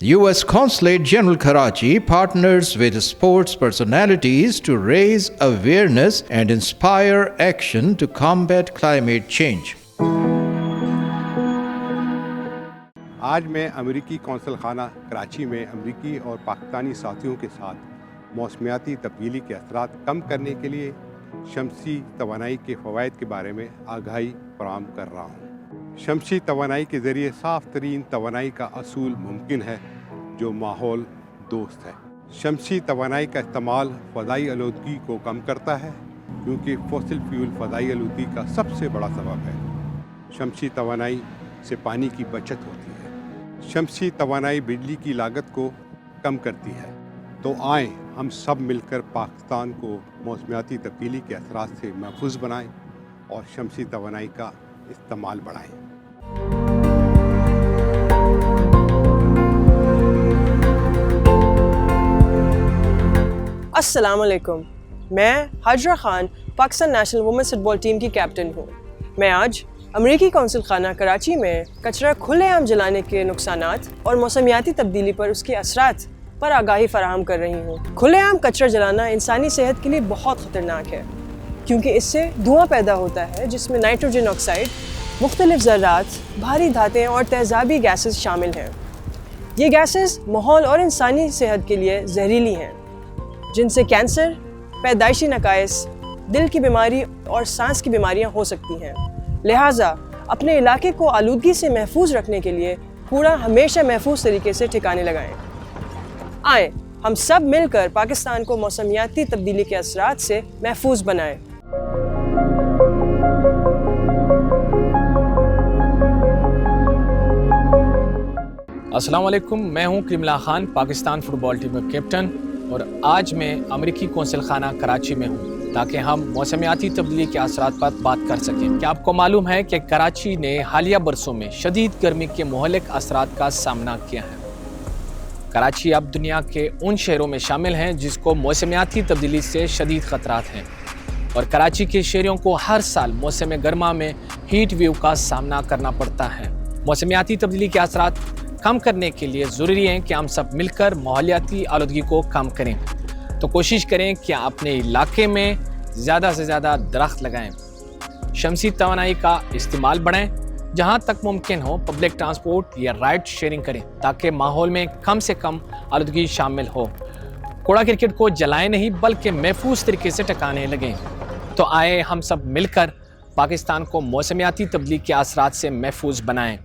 U.S. Consulate General Karachi partners with sports personalities to raise awareness and inspire action to combat climate change. آج میں امریکی قونصل خانہ کراچی میں امریکی اور پاکستانی ساتھیوں کے ساتھ موسمیاتی تبدیلی کے اثرات کم کرنے کے لیے شمسی توانائی کے فوائد کے بارے میں آگاہی فراہم کر رہا ہوں۔ شمسی توانائی کے ذریعے صاف ترین توانائی کا حصول ممکن ہے جو ماحول دوست ہے۔ شمسی توانائی کا استعمال فضائی آلودگی کو کم کرتا ہے کیونکہ فوسل فیول فضائی آلودگی کا سب سے بڑا سبب ہے۔ شمسی توانائی سے پانی کی بچت ہوتی ہے۔ شمسی توانائی بجلی کی لاگت کو کم کرتی ہے۔ تو آئیں ہم سب مل کر پاکستان کو موسمیاتی تبدیلی کے اثرات سے محفوظ بنائیں اور شمسی توانائی کا استعمال بڑھائیں۔ السلام علیکم، میں Hajra Khan Pakistan national women's football team کی کیپٹن ہوں۔ میں آج امریکی قونصل خانہ کراچی میں کچرا کھلے عام جلانے کے نقصانات اور موسمیاتی تبدیلی پر اس کے اثرات پر آگاہی فراہم کر رہی ہوں۔ کھلے عام کچرا جلانا انسانی صحت کے لیے بہت خطرناک ہے کیونکہ اس سے دھواں پیدا ہوتا ہے جس میں نائٹروجن آکسائڈ، مختلف ذرات، بھاری دھاتیں اور تیزابی گیسز شامل ہیں۔ یہ گیسز ماحول اور انسانی صحت کے لیے زہریلی ہیں جن سے کینسر، پیدائشی نقائص، دل کی بیماری اور سانس کی بیماریاں ہو سکتی ہیں۔ لہٰذا اپنے علاقے کو آلودگی سے محفوظ رکھنے کے لیے کوڑا ہمیشہ محفوظ طریقے سے ٹھکانے لگائیں۔ آئیں ہم سب مل کر پاکستان کو موسمیاتی تبدیلی کے اثرات سے محفوظ بنائیں۔ السلام علیکم، میں ہوں کریم اللہ خان، پاکستان فٹ بال ٹیم کا کیپٹن، اور آج میں امریکی قونصل خانہ کراچی میں ہوں تاکہ ہم موسمیاتی تبدیلی کے اثرات پر بات کر سکیں۔ کیا آپ کو معلوم ہے کہ کراچی نے حالیہ برسوں میں شدید گرمی کے مہلک اثرات کا سامنا کیا ہے؟ کراچی اب دنیا کے ان شہروں میں شامل ہیں جس کو موسمیاتی تبدیلی سے شدید خطرات ہیں، اور کراچی کے شہریوں کو ہر سال موسم گرما میں ہیٹ ویو کا سامنا کرنا پڑتا ہے۔ موسمیاتی تبدیلی کے اثرات کم کرنے کے لیے ضروری ہے کہ ہم سب مل کر ماحولیاتی آلودگی کو کم کریں۔ تو کوشش کریں کہ اپنے علاقے میں زیادہ سے زیادہ درخت لگائیں، شمسی توانائی کا استعمال بڑھائیں، جہاں تک ممکن ہو پبلک ٹرانسپورٹ یا رائڈ شیئرنگ کریں تاکہ ماحول میں کم سے کم آلودگی شامل ہو۔ کوڑا کرکٹ کو جلائیں نہیں بلکہ محفوظ طریقے سے ٹھکانے لگیں۔ تو آئے ہم سب مل کر پاکستان کو موسمیاتی تبدیلی کے اثرات سے محفوظ بنائیں۔